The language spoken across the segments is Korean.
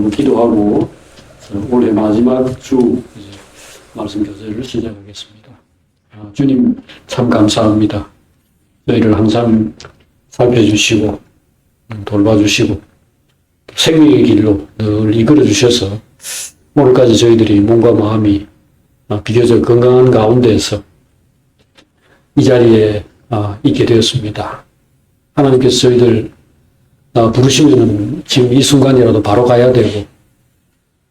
기도하고 올해 마지막 주 말씀 교제를 시작하겠습니다. 주님 참 감사합니다. 저희를 항상 살펴주시고 돌봐주시고 생명의 길로 늘 이끌어 주셔서 오늘까지 저희들이 몸과 마음이 비교적 건강한 가운데에서 이 자리에 있게 되었습니다. 하나님께서 저희들 부르시면 지금 이 순간이라도 바로 가야 되고,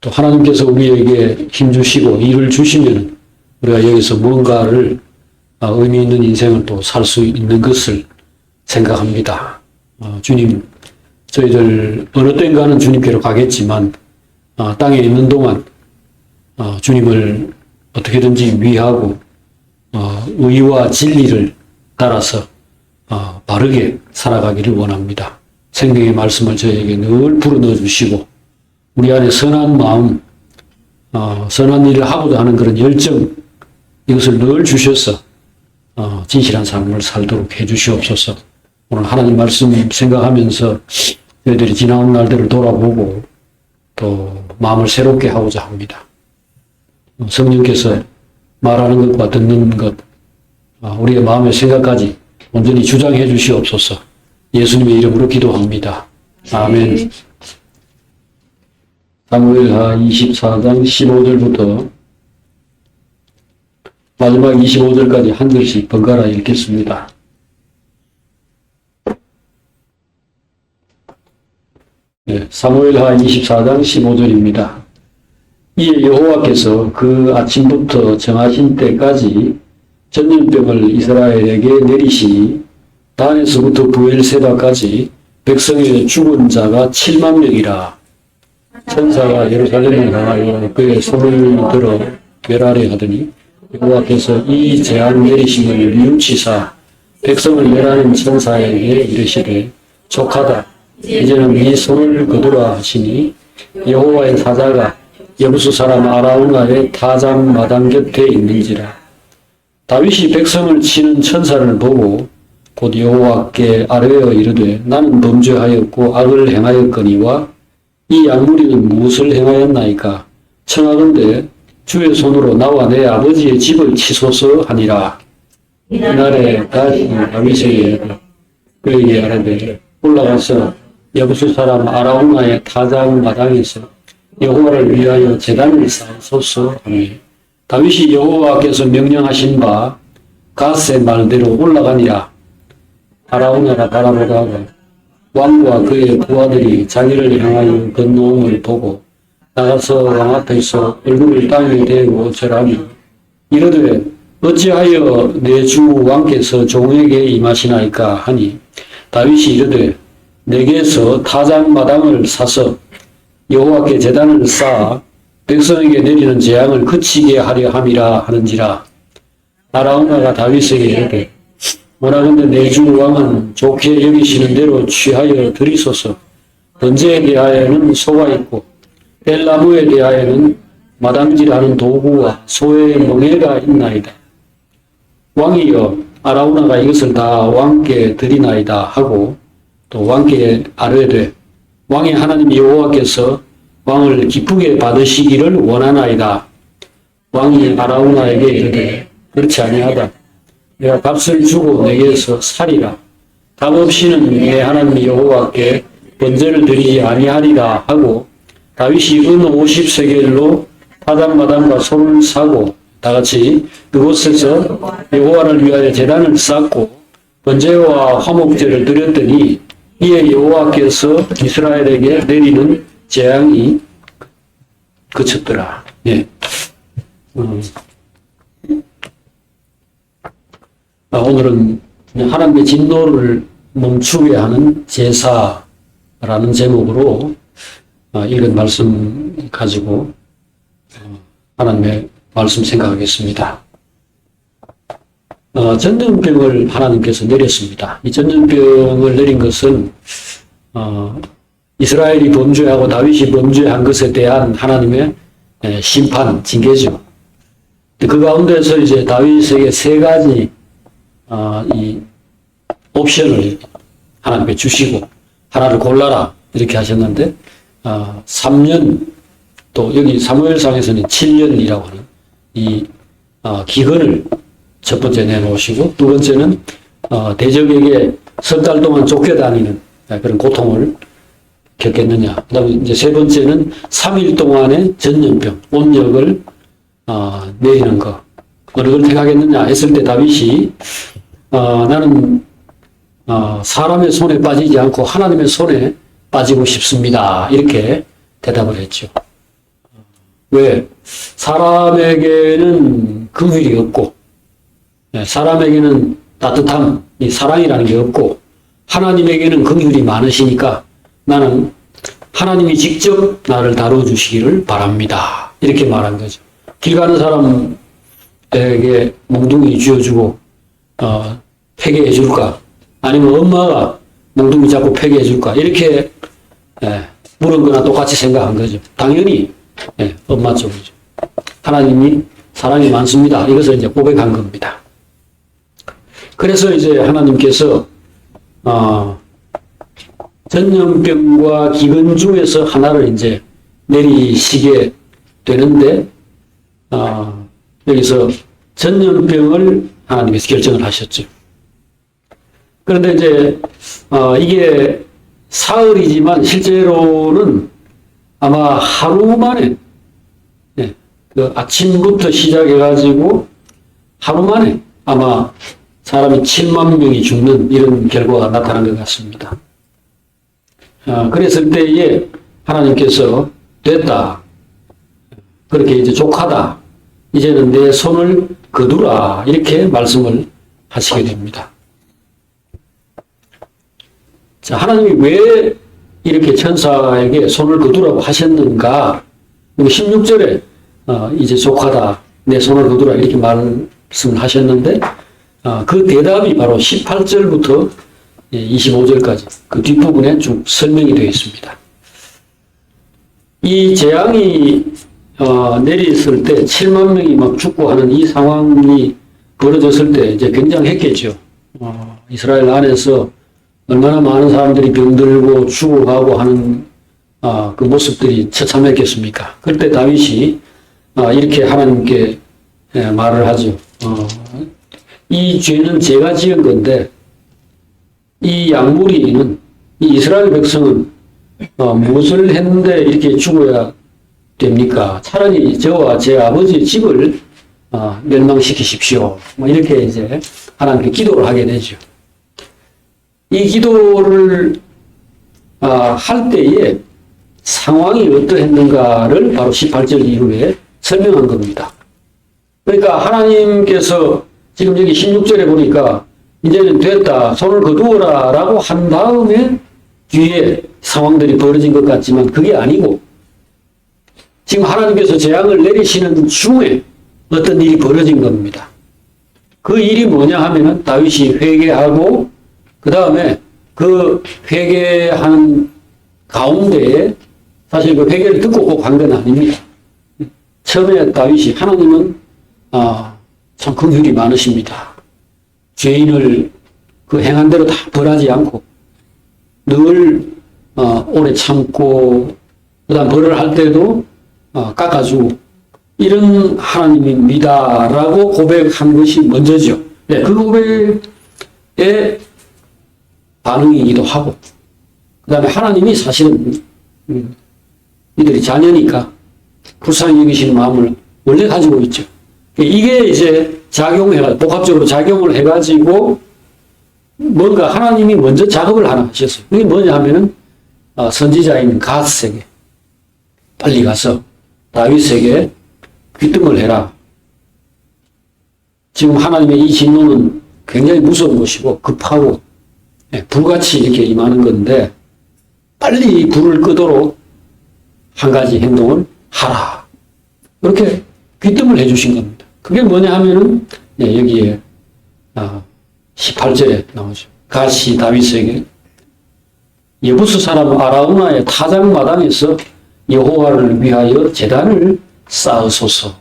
또 하나님께서 우리에게 힘 주시고 일을 주시면 우리가 여기서 뭔가를 의미 있는 인생을 또 살 수 있는 것을 생각합니다. 주님, 저희들 어느 땐가는 주님께로 가겠지만 땅에 있는 동안 주님을 어떻게든지 위하고 의와 진리를 따라서 바르게 살아가기를 원합니다. 생명의 말씀을 저에게 늘 불어넣어 주시고 우리 안에 선한 마음, 선한 일을 하고자 하는 그런 열정, 이것을 늘 주셔서 진실한 삶을 살도록 해 주시옵소서. 오늘 하나님 말씀 생각하면서 저희들이 지나온 날들을 돌아보고 또 마음을 새롭게 하고자 합니다. 성령께서 말하는 것과 듣는 것, 우리의 마음의 생각까지 온전히 주장해 주시옵소서. 예수님의 이름으로 기도합니다. 아멘. 사무엘하 24장 15절부터 마지막 25절까지 한 절씩 번갈아 읽겠습니다. 네, 사무엘하 24장 15절입니다. 이에 여호와께서 그 아침부터 정하신 때까지 전염병을 이스라엘에게 내리시니 단에서부터 부엘세바까지 백성의 죽은 자가 7만 명이라. 천사가 예루살렘을 향하여 그의 손을 들어 멸하려 하더니 여호와께서 이 재앙 내리심을 뉘우치사 백성을 멸하는 천사에게 이르시되 족하다. 이제는 네 손을 거두라 하시니 여호와의 사자가 여부수 사람 아라우나의 타작 마당 곁에 있는지라. 다윗이 백성을 치는 천사를 보고 곧 여호와께 아뢰어 이르되 나는 범죄하였고 악을 행하였거니와 이 약무리는 무엇을 행하였나이까. 청하건대 주의 손으로 나와 내 아버지의 집을 치소서 하니라. 이날에 다시 다윗에게 그에게 아뢰되 올라가서 여부수 사람 아라우나의 타작 마당에서 여호와를 위하여 제단을 쌓소서 하니 다윗이 여호와께서 명령하신 바 갓의 말대로 올라가니라. 아라우나가 바라보다가 왕과 그의 부하들이 자기를 향하여 건너옴을 보고 나가서 왕 앞에서 얼굴을 땅에 대고 절하며 이르되 어찌하여 내 주 왕께서 종에게 임하시나이까 하니 다윗이 이르되 내게서 타작 마당을 사서 여호와께 제단을 쌓아 백성에게 내리는 재앙을 그치게 하려 함이라 하는지라. 아라우나가 다윗에게 이르되 원하건대 내 주 왕은 좋게 여기시는 대로 취하여 드리소서. 번제에 대하여는 소가 있고 벨나무에 대하여는 마당질하는 도구와 소의 멍에가 있나이다. 왕이여 아라우나가 이것을 다 왕께 드리나이다 하고 또 왕께 아뢰되 왕의 하나님 여호와께서 왕을 기쁘게 받으시기를 원하나이다. 왕이 아라우나에게 이르되 그렇지 아니하다. 내가 값을 주고 내게서 살이라. 값 없이는 내 하나님 여호와께 번제를 드리지 아니하리라 하고 다윗이 은 50세겔로 타작마당과 소를 사고 다같이 그곳에서 여호와를 위하여 제단을 쌓고 번제와 화목제를 드렸더니 이에 여호와께서 이스라엘에게 내리는 재앙이 그쳤더라. 예. 오늘은 하나님의 진노를 멈추게 하는 제사라는 제목으로 읽은 말씀 가지고 하나님의 말씀 생각하겠습니다. 전염병을 하나님께서 내렸습니다. 이 전염병을 내린 것은 이스라엘이 범죄하고 다윗이 범죄한 것에 대한 하나님의 심판, 징계죠. 그 가운데서 이제 다윗에게 세 가지 이 옵션을 하나님께 주시고 하나를 골라라 이렇게 하셨는데 3년, 또 여기 사무엘상에서는 7년이라고 하는 이 기근을 첫 번째 내놓으시고, 두 번째는 대적에게 석 달 동안 쫓겨다니는 그런 고통을 겪겠느냐. 그 다음에 이제 세 번째는 3일 동안의 전염병, 온역을 내리는 것. 어느 걸 택하겠느냐 했을 때 다윗이 나는 사람의 손에 빠지지 않고 하나님의 손에 빠지고 싶습니다. 이렇게 대답을 했죠. 왜? 사람에게는 긍휼이 없고, 사람에게는 따뜻함, 이 사랑이라는 게 없고, 하나님에게는 긍휼이 많으시니까 나는 하나님이 직접 나를 다뤄주시기를 바랍니다. 이렇게 말한 거죠. 길 가는 사람에게 몽둥이 쥐어주고 패게 해줄까? 아니면 엄마가 몽둥이 잡고 패게 해줄까? 이렇게 물은 거나 똑같이 생각한 거죠. 당연히 엄마 쪽이죠. 하나님이 사랑이 많습니다. 이것을 이제 고백한 겁니다. 그래서 이제 하나님께서 전염병과 기근 중에서 하나를 이제 내리시게 되는데, 여기서 전염병을 하나님께서 결정을 하셨죠. 그런데 이제, 이게 사흘이지만 실제로는 아마 하루 만에, 그 아침부터 시작해가지고 하루 만에 아마 사람이 7만 명이 죽는 이런 결과가 나타난 것 같습니다. 그랬을 때에 하나님께서 됐다. 그렇게 이제 족하다. 이제는 내 손을 거두라. 이렇게 말씀을 하시게 됩니다. 자, 하나님이 왜 이렇게 천사에게 손을 거두라고 하셨는가? 16절에 이제 족하다. 내 손을 거두라. 이렇게 말씀을 하셨는데, 그 대답이 바로 18절부터 25절까지 그 뒷부분에 쭉 설명이 되어 있습니다. 이 재앙이 내렸을 때 7만 명이 막 죽고 하는 이 상황이 벌어졌을 때 이제 굉장했겠죠. 이스라엘 안에서 얼마나 많은 사람들이 병들고 죽어가고 하는 그 모습들이 처참했겠습니까? 그때 다윗이 이렇게 하나님께 말을 하죠. 이 죄는 제가 지은 건데 이 양무리는 이 이스라엘 백성은 무엇을 했는데 이렇게 죽어야 됩니까? 차라리 저와 제 아버지의 집을 멸망시키십시오. 뭐 이렇게 이제 하나님께 기도를 하게 되죠. 이 기도를 할 때에 상황이 어떠했는가를 바로 18절 이후에 설명한 겁니다. 그러니까 하나님께서 지금 여기 16절에 보니까 이제는 됐다, 손을 거두어라 라고 한 다음에 뒤에 상황들이 벌어진 것 같지만 그게 아니고 지금 하나님께서 재앙을 내리시는 중에 어떤 일이 벌어진 겁니다. 그 일이 뭐냐 하면은 다윗이 회개하고 그 다음에 그 회개하는 가운데에 사실 그 회개를 듣고 꼭 한 건 아닙니다. 처음에 다윗이 하나님은 참 긍휼이 많으십니다. 죄인을 그 행한 대로 다 벌하지 않고 늘 오래 참고 그다음 벌을 할 때도 깎아주고 이런 하나님입니다라고 고백한 것이 먼저죠. 네, 그 고백에 반응이기도 하고 그 다음에 하나님이 사실은 이들이 자녀니까 불쌍히 여기시는 마음을 원래 가지고 있죠. 이게 이제 복합적으로 작용을 해가지고 뭔가 하나님이 먼저 작업을 하나 하셨어요. 그게 뭐냐 하면은 선지자인 갓에게 빨리 가서 다윗에게 귀뜸을 해라. 지금 하나님의 이 진노는 굉장히 무서운 것이고 급하고 불같이 이렇게 임하는 건데 빨리 불을 끄도록 한 가지 행동을 하라. 이렇게 귀뜸을 해주신 겁니다. 그게 뭐냐 하면은 여기에 18절에 나오죠. 갓이 다윗에게 여부스 사람 아라우나의 타작마당에서 여호와를 위하여 제단을 쌓으소서.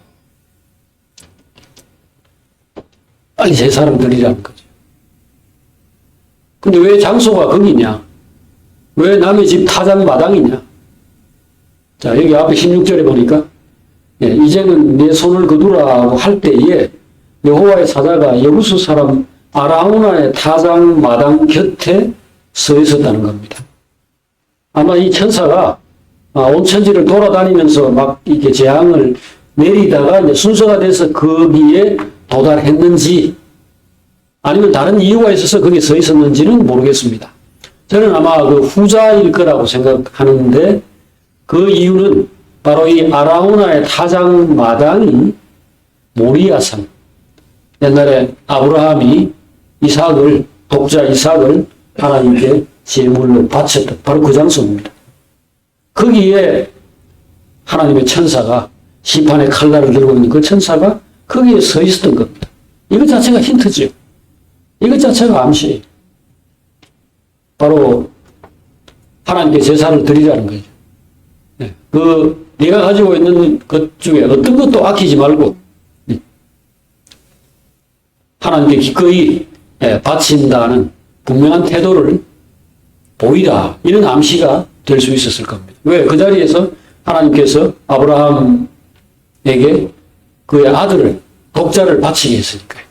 빨리 제사를 드리라는 거죠. 근데 왜 장소가 거기냐? 왜 남의 집 타작마당이냐? 자, 여기 앞에 16절에 보니까, 예, 이제는 내 손을 거두라고 할 때에 여호와의 사자가 여부수 사람 아라우나의 타작 마당 곁에 서 있었다는 겁니다. 아마 이 천사가 온 천지를 돌아다니면서 막 이렇게 재앙을 내리다가 이제 순서가 돼서 거기에 도달했는지 아니면 다른 이유가 있어서 거기에 서 있었는지는 모르겠습니다. 저는 아마 그 후자일 거라고 생각하는데 그 이유는 바로 이 아라우나의 타작 마당이 모리아산, 옛날에 아브라함이 이삭을, 독자 이삭을 하나님께 제물로 바쳤던 바로 그 장소입니다. 거기에 하나님의 천사가 심판의 칼날을 들고 있는 그 천사가 거기에 서 있었던 겁니다. 이것 자체가 힌트죠. 이것 자체가 암시예요. 바로 하나님께 제사를 드리라는 거죠. 네가 가지고 있는 것 중에 어떤 것도 아끼지 말고 하나님께 기꺼이 바친다는 분명한 태도를 보이라. 이런 암시가 될 수 있었을 겁니다. 왜? 그 자리에서 하나님께서 아브라함에게 그의 아들을, 독자를 바치게 했으니까요.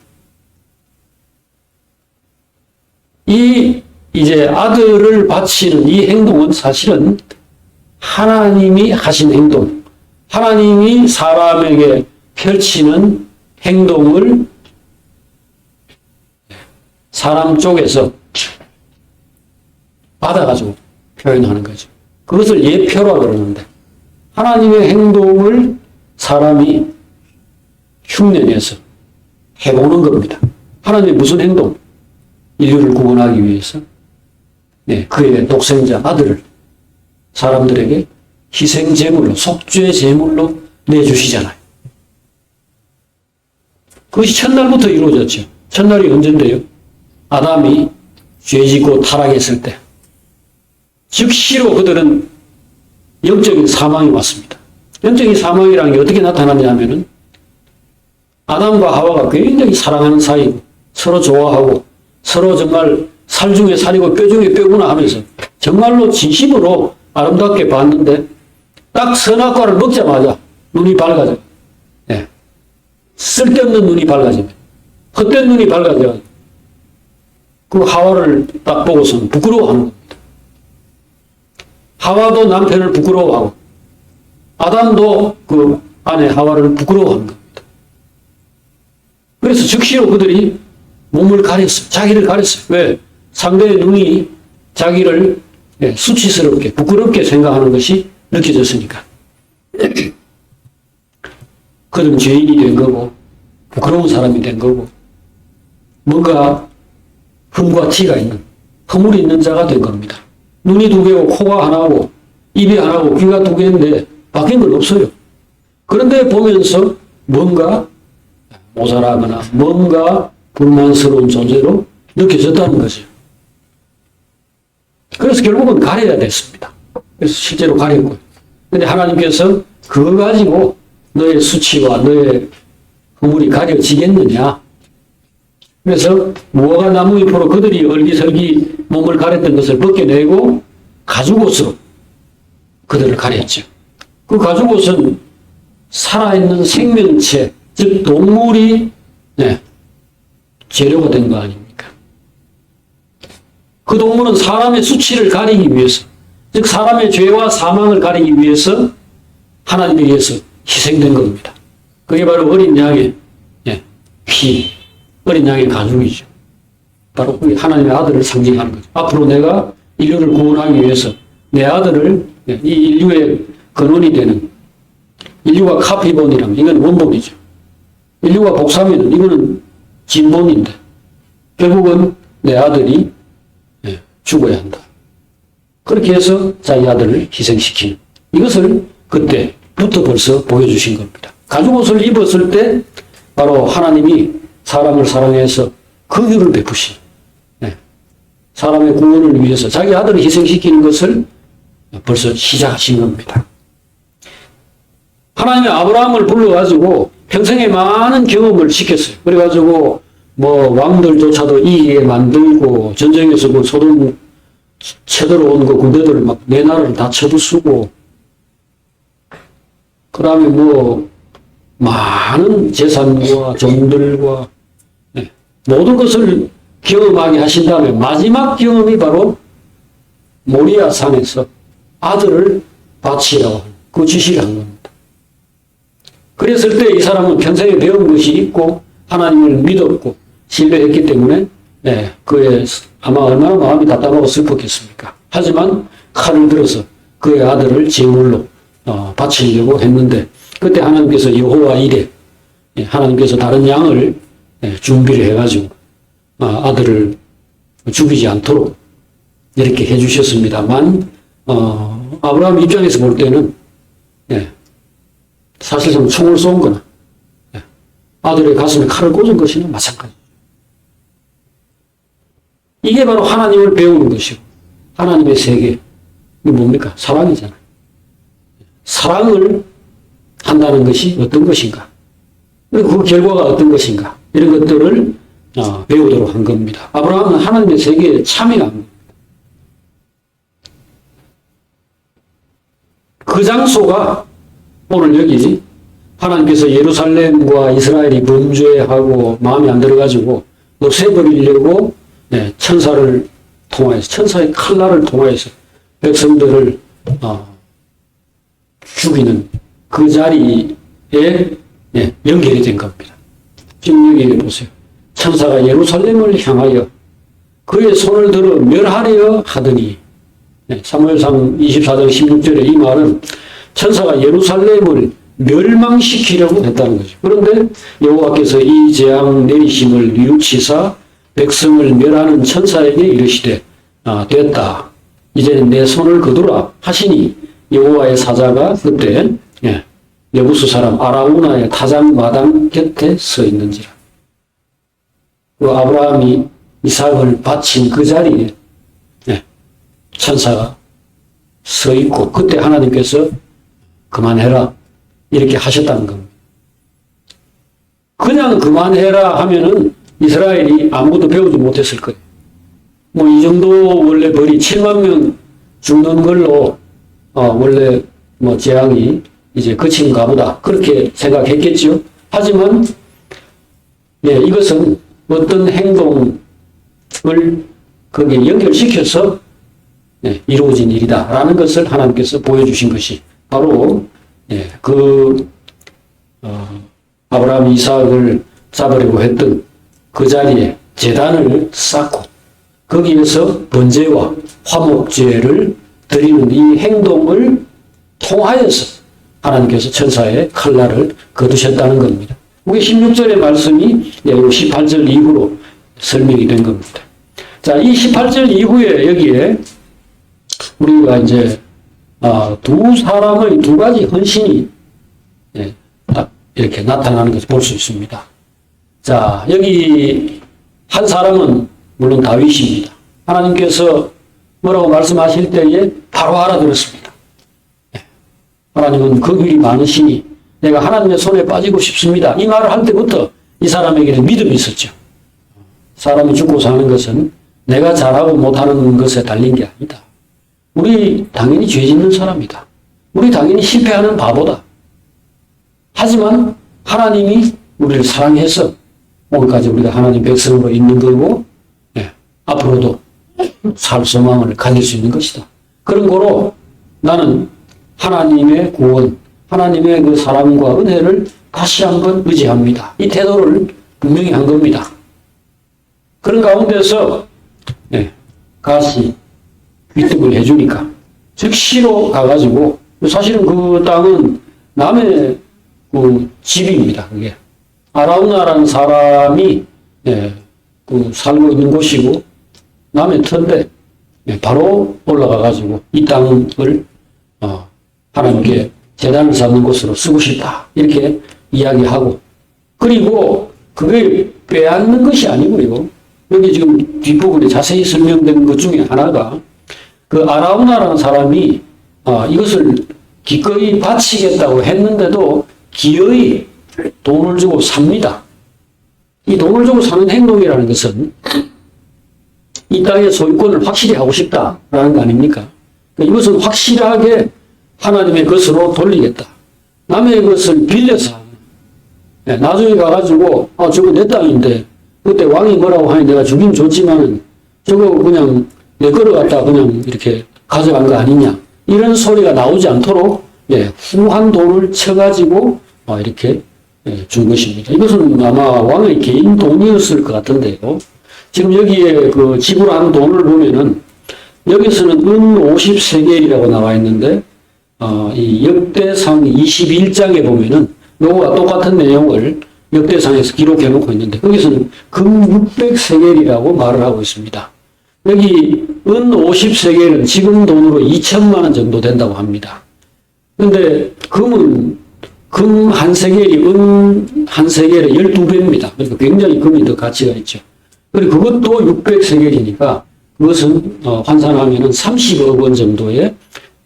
이제 아들을 바치는 이 행동은 사실은 하나님이 하신 행동, 하나님이 사람에게 펼치는 행동을 사람 쪽에서 받아가지고 표현하는 거죠. 그것을 예표라고 그러는데 하나님의 행동을 사람이 흉내내서 해보는 겁니다. 하나님의 무슨 행동? 인류를 구원하기 위해서 그의 독생자 아들을 사람들에게 희생제물로, 속죄제물로 내주시잖아요. 그것이 첫날부터 이루어졌죠. 첫날이 언젠데요? 아담이 죄짓고 타락했을 때 즉시로 그들은 영적인 사망이 왔습니다. 영적인 사망이라는 게 어떻게 나타났냐면은 아담과 하와가 굉장히 사랑하는 사이고 서로 좋아하고 서로 정말 살 중에 살이고 뼈 중에 뼈구나 하면서 정말로 진심으로 아름답게 봤는데 딱 선악과를 먹자마자 눈이 밝아져. 쓸데없는 눈이 밝아지면 헛된 눈이 밝아져. 그 하와를 딱 보고서는 부끄러워하는 겁니다. 하와도 남편을 부끄러워하고 아담도 그 아내 하와를 부끄러워하는 겁니다. 그래서 즉시로 그들이 몸을 가렸어요. 자기를 가렸어요. 왜? 상대의 눈이 자기를 수치스럽게 부끄럽게 생각하는 것이 느껴졌으니까. 그들은 죄인이 된 거고 부끄러운 사람이 된 거고 뭔가 흠과 티가 있는 허물이 있는 자가 된 겁니다. 눈이 두 개고 코가 하나고 입이 하나고 귀가 두 개인데 바뀐 건 없어요. 그런데 보면서 뭔가 모자라거나 뭔가 불만스러운 존재로 느껴졌다는 거죠. 그래서 결국은 가려야 됐습니다. 그래서 실제로 가렸고요. 그런데 하나님께서 그거 가지고 너의 수치와 너의 허물이 가려지겠느냐. 그래서 무화과 나무 잎으로 그들이 얼기설기 몸을 가렸던 것을 벗겨내고 가죽옷으로 그들을 가렸죠. 그 가죽옷은 살아있는 생명체, 즉 동물이 재료가 된 거 아닙니까? 그 동물은 사람의 수치를 가리기 위해서, 즉 사람의 죄와 사망을 가리기 위해서 하나님에 의해서 희생된 겁니다. 그게 바로 어린 양의 피, 어린 양의 가죽이죠. 바로 하나님의 아들을 상징하는 거죠. 앞으로 내가 인류를 구원하기 위해서 내 아들을 이 인류의 근원이 되는, 인류가 카피본이라면 이건 원본이죠. 인류가 복사면은 이거는 진본인데 결국은 내 아들이 죽어야 한다. 그렇게 해서 자기 아들을 희생시키는, 이것을 그때부터 벌써 보여주신 겁니다. 가죽옷을 입었을 때 바로 하나님이 사람을 사랑해서 긍휼을 베푸신, 사람의 구원을 위해서 자기 아들을 희생시키는 것을 벌써 시작하신 겁니다. 하나님이 아브라함을 불러가지고 평생에 많은 경험을 시켰어요. 그래가지고 뭐 왕들조차도 이기게 만들고 전쟁에서 그 소돔 쳐들어온 그 군대들을 막 내 나라를 다 쳐부수고 그 다음에 뭐, 많은 재산과 종들과 모든 것을 경험하게 하신 다음에 마지막 경험이 바로 모리아 산에서 아들을 바치라고 하는 그 지시를 한 겁니다. 그랬을 때 이 사람은 평생에 배운 것이 있고 하나님을 믿었고 신뢰했기 때문에 그의 아마 얼마나 마음이 답답하고 슬펐겠습니까? 하지만 칼을 들어서 그의 아들을 제물로 바치려고 했는데 그때 하나님께서 여호와 이레 하나님께서 다른 양을 준비를 해가지고 아들을 죽이지 않도록 이렇게 해주셨습니다만 아브라함 입장에서 볼 때는 사실상 총을 쏜 거나 아들의 가슴에 칼을 꽂은 것이나 마찬가지. 이게 바로 하나님을 배우는 것이고 하나님의 세계 이게 뭡니까? 사랑이잖아요. 사랑을 한다는 것이 어떤 것인가? 그 결과가 어떤 것인가? 이런 것들을 배우도록 한 겁니다. 아브라함은 하나님의 세계에 참여한 겁니다. 그 장소가 오늘 여기 하나님께서 예루살렘과 이스라엘이 범죄하고 마음이 안 들어가지고 없애버리려고 천사를 통하여서 천사의 칼날을 통하여서 백성들을 죽이는 그 자리에 연결이 된 겁니다. 지금 여기 보세요. 천사가 예루살렘을 향하여 그의 손을 들어 멸하려 하더니 사무엘상 24장 16절에 이 말은 천사가 예루살렘을 멸망시키려고 했다는 거죠. 그런데 여호와께서 이 재앙 내리심을 뉘우치사 백성을 멸하는 천사에게 이르시되 됐다. 이제는 내 손을 거두라 하시니 여호와의 사자가 그때 여부수 사람 아라우나의 타작 마당 곁에 서 있는지라. 그 아브라함이 이삭을 바친 그 자리에 천사가 서 있고 그때 하나님께서 그만해라 이렇게 하셨다는 겁니다. 그냥 그만해라 하면은 이스라엘이 아무것도 배우지 못했을 거예요. 뭐 이 정도 원래 벌이 7만 명 죽는 걸로 원래 뭐 재앙이 이제 그친가 보다 그렇게 생각했겠죠. 하지만 이것은 어떤 행동을 거기에 연결시켜서 이루어진 일이다라는 것을 하나님께서 보여주신 것이 바로 아브라함이 이삭을 잡으려고 했던 그 자리에 제단을 쌓고 거기에서 번제와 화목제를 드리는 이 행동을 통하여서 하나님께서 천사의 칼날을 거두셨다는 겁니다. 그게 16절의 말씀이 18절 이후로 설명이 된 겁니다. 자, 이 18절 이후에 여기에 우리가 이제 두 사람의 두 가지 헌신이 딱 이렇게 나타나는 것을 볼 수 있습니다. 자, 여기 한 사람은 물론 다윗입니다. 하나님께서 뭐라고 말씀하실 때에 바로 알아들었습니다. 하나님은 그 길이 많으시니 내가 하나님의 손에 빠지고 싶습니다. 이 말을 할 때부터 이 사람에게는 믿음이 있었죠. 사람이 죽고 사는 것은 내가 잘하고 못하는 것에 달린 게 아니다. 우리 당연히 죄 짓는 사람이다. 우리 당연히 실패하는 바보다. 하지만 하나님이 우리를 사랑해서 오늘까지 우리가 하나님 백성으로 있는 거고 앞으로도 살 소망을 가질 수 있는 것이다. 그런 거로 나는 하나님의 구원, 하나님의 그 사랑과 은혜를 다시 한번 의지합니다. 이 태도를 분명히 한 겁니다. 그런 가운데서 가시 위축을 해주니까 즉시로 가가지고 사실은 그 땅은 남의 그 집입니다. 그게 아라우나라는 사람이 그 살고 있는 곳이고 남의 터인데 바로 올라가가지고 이 땅을 하나님께 제단을 쌓는 곳으로 쓰고 싶다 이렇게 이야기하고 그리고 그걸 빼앗는 것이 아니고요. 여기 지금 뒷부분에 자세히 설명된 것 중에 하나가 그 아라우나라는 사람이 이것을 기꺼이 바치겠다고 했는데도 기어이 돈을 주고 삽니다. 이 돈을 주고 사는 행동이라는 것은 이 땅의 소유권을 확실히 하고 싶다라는 거 아닙니까? 이것은 확실하게 하나님의 것으로 돌리겠다. 남의 것을 빌려서 나중에 가가지고 저거 내 땅인데 그때 왕이 뭐라고 하니 내가 주긴 줬지만은 저거 그냥 내 거를 갖다 그냥 이렇게 가져간 거 아니냐 이런 소리가 나오지 않도록 후한 돈을 쳐가지고 이렇게 준 것입니다. 이것은 아마 왕의 개인 돈이었을 것 같은데요. 지금 여기에 그 지불한 돈을 보면은 여기서는 은 50세겔이라고 나와 있는데 이 역대상 21장에 보면은 요거와 똑같은 내용을 역대상에서 기록해 놓고 있는데 거기서는 금 600세겔이라고 말을 하고 있습니다. 여기 은 50세겔은 지금 돈으로 2천만 원 정도 된다고 합니다. 근데 금은 금 한 세겔이 은 한 세겔의 12배입니다. 그러니까 굉장히 금이 더 가치가 있죠. 그리고 그것도 600세겔이니까 그것은 환산하면은 30억 원 정도의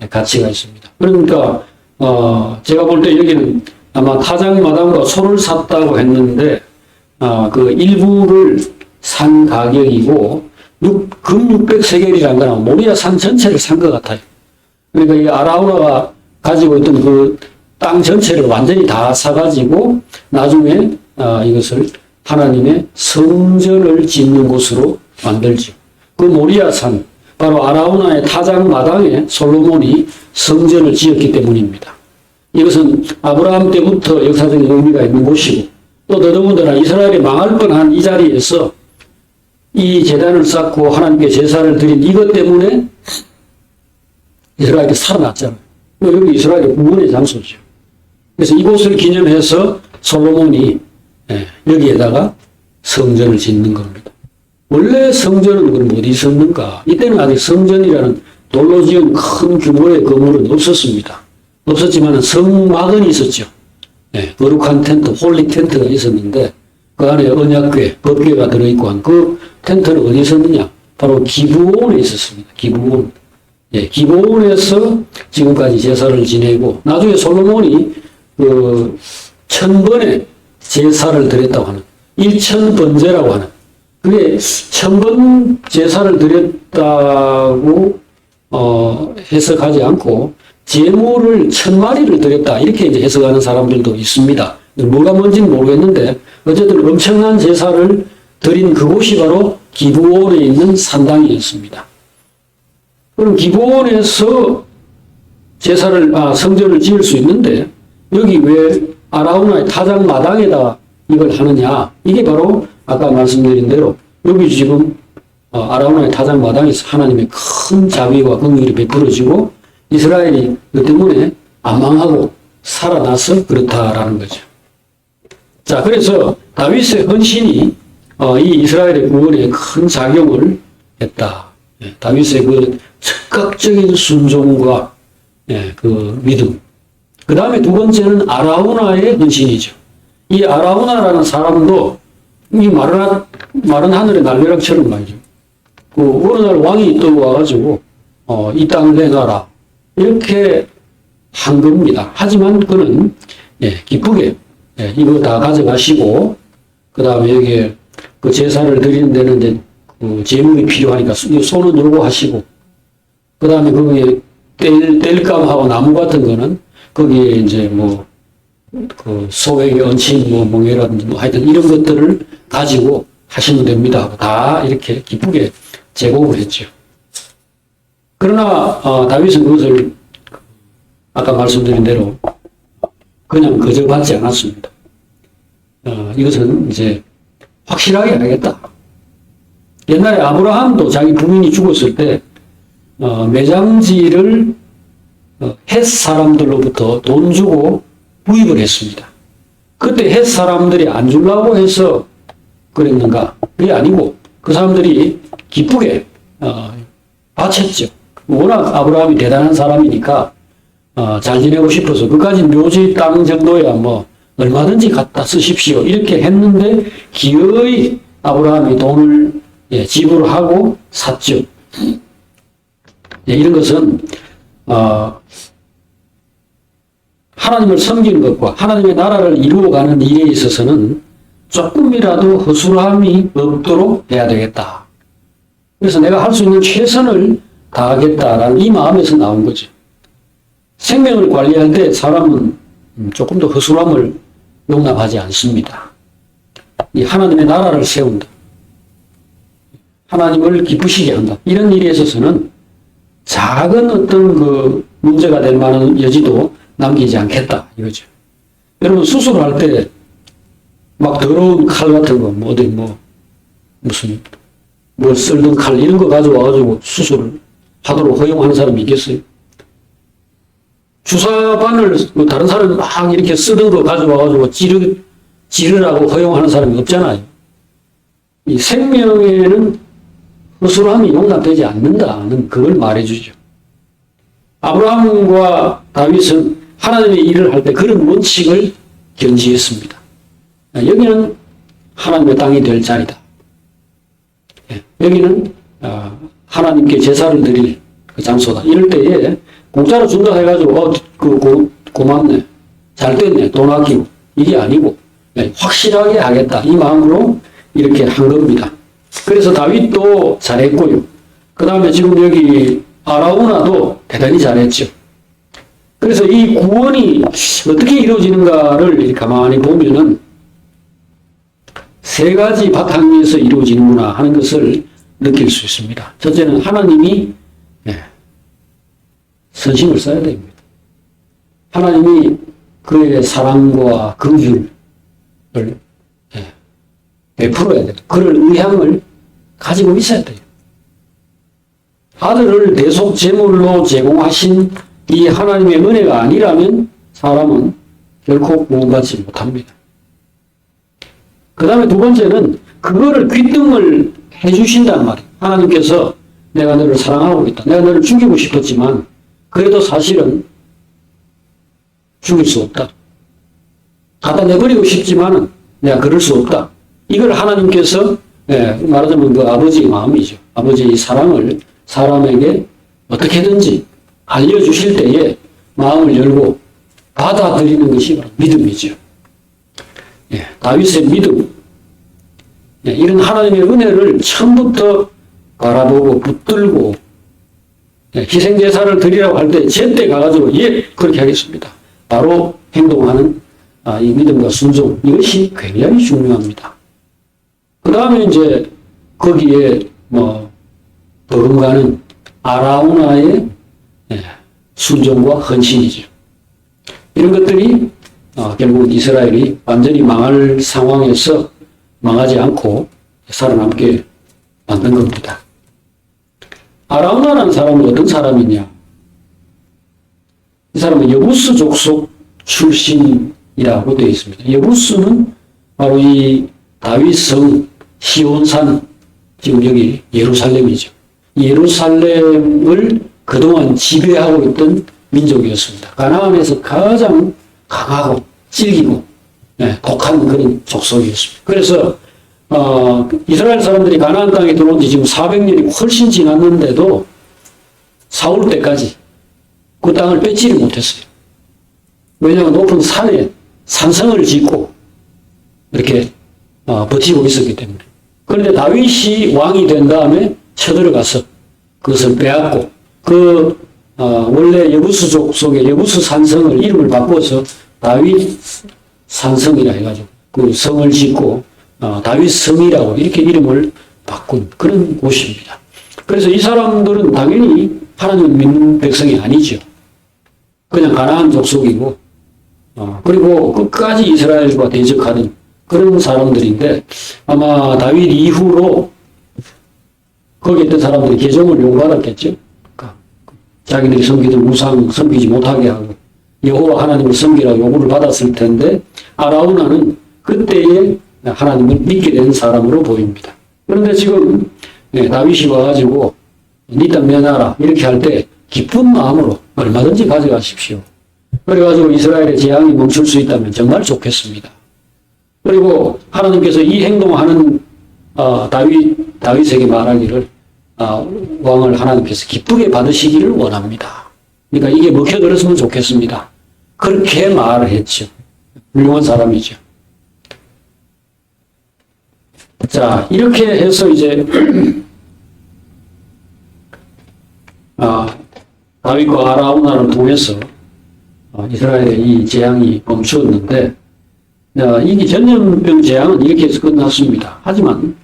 가치가 있습니다. 그러니까 제가 볼 때 여기는 아마 타작마당과 소를 샀다고 했는데 그 일부를 산 가격이고 금 600세겔이라는 건 모리아 산 전체를 산 것 같아요. 그러니까 이 아라우나가 가지고 있던 그 땅 전체를 완전히 다 사가지고 나중에 이것을 하나님의 성전을 짓는 곳으로 만들죠. 그 모리아산, 바로 아라우나의 타작마당에 솔로몬이 성전을 지었기 때문입니다. 이것은 아브라함 때부터 역사적인 의미가 있는 곳이고 또 더더군다나 이스라엘이 망할 뻔한 이 자리에서 이 제단을 쌓고 하나님께 제사를 드린 이것 때문에 이스라엘이 살아났잖아요. 여기 이스라엘의 구원의 장소죠. 그래서 이곳을 기념해서 솔로몬이 여기에다가 성전을 짓는 겁니다. 원래 성전은 그럼 어디 있었는가? 이때는 아직 성전이라는 돌로 지은 큰 규모의 건물은 없었습니다. 없었지만 성막은 있었죠. 거룩한 텐트, 홀리 텐트가 있었는데 그 안에 언약궤, 법궤가 들어있고 한 그 텐트는 어디 있었느냐? 바로 기브온에 있었습니다. 기브온. 기브온에서 지금까지 제사를 지내고 나중에 솔로몬이 그 1000번의 제사를 드렸다고 하는 1000번제라고 하는 그게 1000번 제사를 드렸다고 해석하지 않고 제물을 1000마리를 드렸다 이렇게 이제 해석하는 사람들도 있습니다. 뭐가 뭔지는 모르겠는데 어쨌든 엄청난 제사를 드린 그곳이 바로 기브온에 있는 산당이었습니다. 그럼 기브온에서 성전을 지을 수 있는데 여기 왜 아라우나의 타작마당에다 이걸 하느냐? 이게 바로 아까 말씀드린 대로 여기 지금 아라우나의 타작마당에서 하나님의 큰 자비와 긍휼이 베풀어지고 이스라엘이 그 때문에 안 망하고 살아나서 그렇다라는 거죠. 자, 그래서 다윗의 헌신이 이 이스라엘의 구원에 큰 작용을 했다. 다윗의 그 즉각적인 순종과 그 믿음. 그 다음에 두 번째는 아라우나의 헌신이죠. 이 아라우나라는 사람도 이 마른 하늘의 날벼락처럼 말이죠. 그 어느 날 왕이 떠와가지고 이 땅을 내놔라 이렇게 한 겁니다. 하지만 그는 기쁘게 이거 다 가져가시고 그 다음에 여기에 그 제사를 드리는 데는 이제 그 제물이 필요하니까 손은 요구하시고 그 다음에 거기에 땔감하고 나무 같은 거는 거기에 이제 그 소액의 얹힌 멍에라든지 하여튼 이런 것들을 가지고 하시면 됩니다 하고 다 이렇게 기쁘게 제공을 했죠. 그러나 다윗은 그것을 아까 말씀드린 대로 그냥 그저 받지 않았습니다. 이것은 이제 확실하게 하겠다. 옛날에 아브라함도 자기 부인이 죽었을 때 매장지를 헷 사람들로부터 돈 주고 구입을 했습니다. 그때 헷 사람들이 안 주려고 해서 그랬는가? 그게 아니고 그 사람들이 기쁘게 바쳤죠. 워낙 아브라함이 대단한 사람이니까 잘 지내고 싶어서 그까지 묘지 땅 정도야 얼마든지 갖다 쓰십시오 이렇게 했는데 기어이 아브라함이 돈을 지불하고 샀죠. 이런 것은 하나님을 섬기는 것과 하나님의 나라를 이루어가는 일에 있어서는 조금이라도 허술함이 없도록 해야 되겠다. 그래서 내가 할 수 있는 최선을 다하겠다라는 이 마음에서 나온 거죠. 생명을 관리할 때 사람은 조금 더 허술함을 용납하지 않습니다. 이 하나님의 나라를 세운다. 하나님을 기쁘시게 한다. 이런 일에 있어서는 작은 어떤 그 문제가 될 만한 여지도 남기지 않겠다. 이거죠. 여러분, 수술할 때 막 더러운 칼 같은 거, 뭐 어디 무슨 뭐 썰던 칼 이런 거 가져와가지고 수술을 하도록 허용하는 사람이 있겠어요? 주사바늘 뭐 다른 사람이 막 이렇게 쓰던 거 가져와가지고 찌르라고 허용하는 사람이 없잖아요. 이 생명에는 허술함이 용납되지 않는다는 그걸 말해주죠. 아브라함과 다윗은 하나님의 일을 할 때 그런 원칙을 견지했습니다. 여기는 하나님의 땅이 될 자리다. 여기는 하나님께 제사를 드릴 그 장소다. 이럴 때에 공짜로 준다 해가지고 고맙네, 잘 됐네, 돈 아끼고, 이게 아니고 확실하게 하겠다, 이 마음으로 이렇게 한 겁니다. 그래서 다윗도 잘했고요. 그 다음에 지금 여기 아라우나도 대단히 잘했죠. 그래서 이 구원이 어떻게 이루어지는가를 이렇게 가만히 보면은 세 가지 바탕 위에서 이루어지는구나 하는 것을 느낄 수 있습니다. 첫째는 하나님이 선심을 써야 됩니다. 하나님이 그의 사랑과 긍휼을 베풀어야 돼요. 그럴 의향을 가지고 있어야 돼요. 아들을 대속 제물로 제공하신 이 하나님의 은혜가 아니라면 사람은 결코 구원받지 못합니다. 그 다음에 두 번째는 그거를 귀등을 해주신단 말이에요. 하나님께서 내가 너를 사랑하고 있다. 내가 너를 죽이고 싶었지만 그래도 사실은 죽일 수 없다. 갖다 내버리고 싶지만은 내가 그럴 수 없다. 이걸 하나님께서 말하자면 그 아버지의 마음이죠. 아버지의 사랑을 사람에게 어떻게든지 알려주실 때에 마음을 열고 받아들이는 것이 바로 믿음이죠. 다윗의 믿음, 이런 하나님의 은혜를 처음부터 바라보고 붙들고 희생제사를 드리라고 할 때 제때 가가지고 그렇게 하겠습니다. 바로 행동하는 이 믿음과 순종, 이것이 굉장히 중요합니다. 그 다음에 이제 거기에 버금가는 아라우나의 순종과 헌신이죠. 이런 것들이 결국 이스라엘이 완전히 망할 상황에서 망하지 않고 살아남게 만든 겁니다. 아라우나라는 사람은 어떤 사람이냐? 이 사람은 여부스 족속 출신이라고 되어 있습니다. 여부스는 바로 이 다윗성 시온산, 지금 여기 예루살렘이죠. 예루살렘을 그동안 지배하고 있던 민족이었습니다. 가나안에서 가장 강하고 질기고 독한 그런 족속이었습니다. 그래서 이스라엘 사람들이 가나안 땅에 들어온 지 지금 400년이 훨씬 지났는데도 사울 때까지 그 땅을 뺏지를 못했어요. 왜냐하면 높은 산에 산성을 짓고 이렇게 버티고 있었기 때문에. 그런데 다윗이 왕이 된 다음에 쳐들어가서 그것을 빼앗고 원래 여부스족 속의 여부스 산성을 이름을 바꿔서 다윗 산성이라 해가지고 그 성을 짓고 다윗 성이라고 이렇게 이름을 바꾼 그런 곳입니다. 그래서 이 사람들은 당연히 하나님을 믿는 백성이 아니죠. 그냥 가나안 족속이고 그리고 끝까지 이스라엘과 대적하는 그런 사람들인데 아마 다윗 이후로 거기에 있던 사람들이 계정을 요구받았겠죠. 자기들이 섬기던 우상 섬기지 못하게 하고 여호와 하나님을 섬기라고 요구를 받았을 텐데 아라우나는 그때에 하나님을 믿게 된 사람으로 보입니다. 그런데 지금 다윗이 와가지고 네 땅 내놔라 이렇게 할 때 기쁜 마음으로 얼마든지 가져가십시오. 그래가지고 이스라엘의 재앙이 멈출 수 있다면 정말 좋겠습니다. 그리고 하나님께서 이 행동하는 다윗에게 말하기를 왕을 하나님께서 기쁘게 받으시기를 원합니다. 그러니까 이게 먹혀들었으면 좋겠습니다. 그렇게 말을 했죠. 훌륭한 사람이죠. 자, 이렇게 해서 이제 다윗과 아라우나를 통해서 이스라엘의 이 재앙이 멈추었는데, 이게 전염병 재앙은 이렇게 해서 끝났습니다. 하지만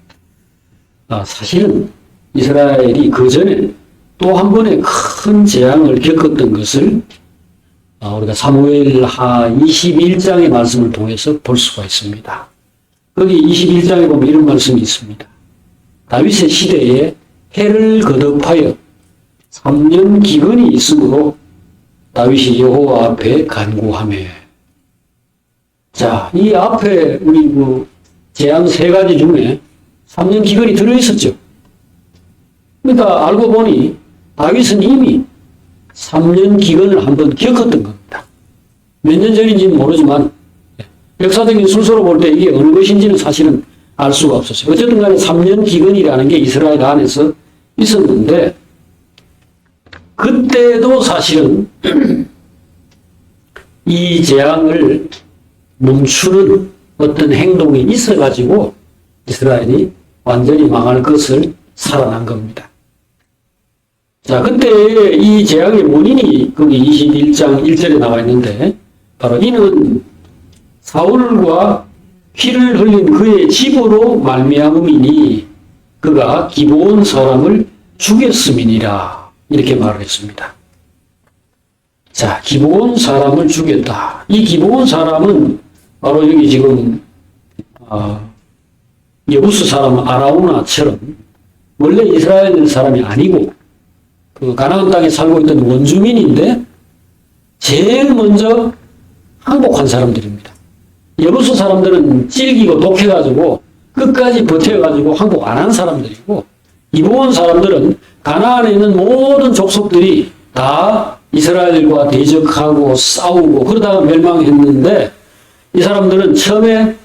사실은 이스라엘이 그 전에 또 한 번의 큰 재앙을 겪었던 것을 우리가 사무엘하 21장의 말씀을 통해서 볼 수가 있습니다. 거기 21장에 보면 이런 말씀이 있습니다. 다윗의 시대에 해를 거듭하여 3년 기근이 있으므로 다윗이 여호와 앞에 간구하며. 자, 이 앞에 우리 재앙 3가지 중에 3년 기근이 들어있었죠. 그러니까 알고 보니 다윗은 이미 3년 기근을 한번 겪었던 겁니다. 몇 년 전인지는 모르지만 역사적인 순서로 볼 때 이게 어느 것인지는 사실은 알 수가 없었어요. 어쨌든 간에 3년 기근이라는 게 이스라엘 안에서 있었는데, 그때도 사실은 이 재앙을 멈추는 어떤 행동이 있어가지고 이스라엘이 완전히 망할 것을 살아난 겁니다. 자, 그때 이 재앙의 원인이 거기 21장 1절에 나와 있는데, 바로 이는 사울과 피를 흘린 그의 집으로 말미암음이니 그가 기브온 사람을 죽였음이니라. 이렇게 말을 했습니다. 자, 기브온 사람을 죽였다. 이 기브온 사람은 바로 여기 지금 여부스 사람 아라우나처럼 원래 이스라엘 사람이 아니고 그 가나안 땅에 살고 있던 원주민인데 제일 먼저 항복한 사람들입니다. 여부스 사람들은 찔기고 독해가지고 끝까지 버텨가지고 항복 안 한 사람들이고, 기브온 사람들은 가나안에 있는 모든 족속들이 다 이스라엘과 대적하고 싸우고 그러다가 멸망했는데, 이 사람들은 처음에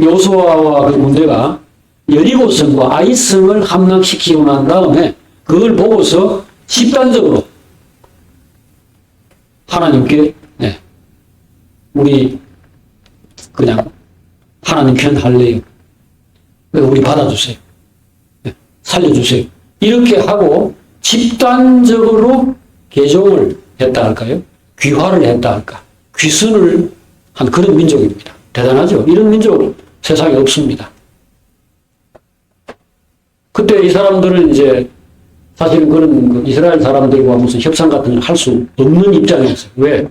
여호수아와 그 군대가 여리고성과 아이성을 함락시키고 난 다음에 그걸 보고서 집단적으로 하나님께 우리 그냥 하나님 편 할래요. 우리 받아주세요. 살려주세요. 이렇게 하고 집단적으로 개종을 했다 할까요? 귀화를 했다 할까? 귀순을 한 그런 민족입니다. 대단하죠? 이런 민족 세상에 없습니다. 그때 이 사람들은 이제 사실은 그런 이스라엘 사람들과 무슨 협상 같은 걸 할 수 없는 입장이었어요. 왜?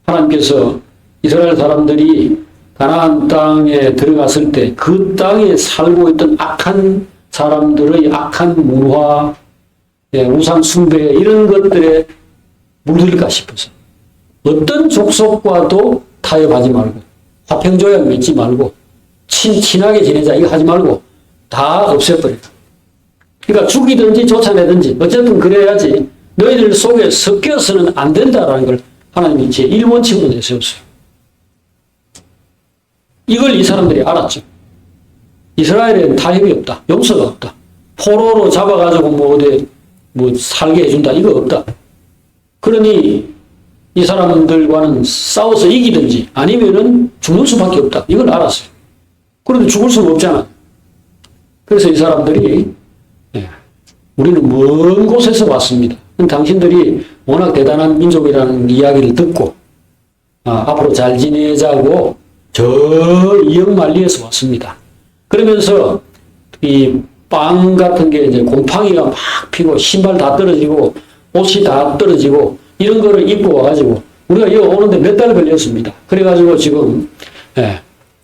하나님께서 이스라엘 사람들이 가나안 땅에 들어갔을 때 그 땅에 살고 있던 악한 사람들의 악한 문화, 우상 숭배 이런 것들에 물들까 싶어서 어떤 족속과도 타협하지 말고 화평조약 맺지 말고 친하게 지내자 이거 하지 말고 다 없애버려요. 그러니까 죽이든지 쫓아내든지 어쨌든 그래야지 너희들 속에 섞여서는 안 된다라는 걸 하나님이 제1원칙으로 내세웠어요. 이걸 이 사람들이 알았죠. 이스라엘에는 타협이 없다. 용서가 없다. 포로로 잡아가지고 어디 살게 해준다. 이거 없다. 그러니 이 사람들과는 싸워서 이기든지 아니면은 죽는 수밖에 없다. 이걸 알았어요. 그런데 죽을 수는 없잖아. 그래서 이 사람들이 우리는 먼 곳에서 왔습니다. 당신들이 워낙 대단한 민족이라는 이야기를 듣고 앞으로 잘 지내자고 저 이역만리에서 왔습니다. 그러면서 이 빵 같은 게 이제 곰팡이가 막 피고 신발 다 떨어지고 옷이 다 떨어지고 이런 거를 입고 와가지고 우리가 여기 오는데 몇 달 걸렸습니다. 그래가지고 지금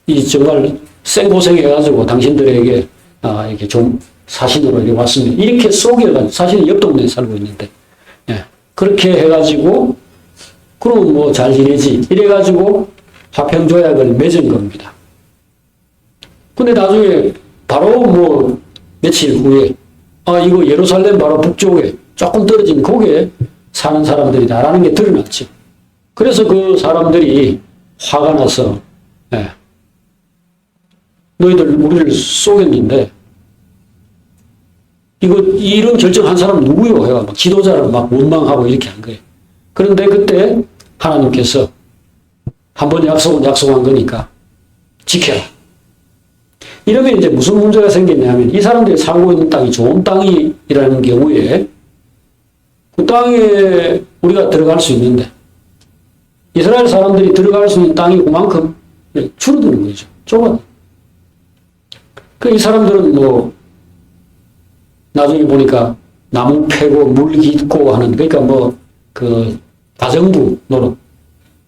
이 정말 생고생해가지고 당신들에게 이렇게 좀 사신으로 이렇게 왔습니다. 이렇게 속여가지고 사실은 옆 동네에 살고 있는데 그렇게 해가지고 그럼 뭐 잘 지내지 이래가지고 화평조약을 맺은 겁니다. 근데 나중에 바로 며칠 후에 이거 예루살렘 바로 북쪽에 조금 떨어진 거기에 사는 사람들이다라는 게 드러났죠. 그래서 그 사람들이 화가 나서 너희들 우리를 속였는데 이런 결정한 사람은 누구요? 해가 막 지도자를 막 원망하고 이렇게 한 거예요. 그런데 그때 하나님께서 한번 약속은 약속한 거니까 지켜라. 이러면 이제 무슨 문제가 생겼냐면 이 사람들이 살고 있는 땅이 좋은 땅이라는 경우에 그 땅에 우리가 들어갈 수 있는데 이스라엘 사람들이 들어갈 수 있는 땅이 그만큼 줄어드는 거죠. 좁아. 이 사람들은 뭐 나중에 보니까 나무 패고 물 깃고 하는, 그러니까 뭐 그 가정부 노릇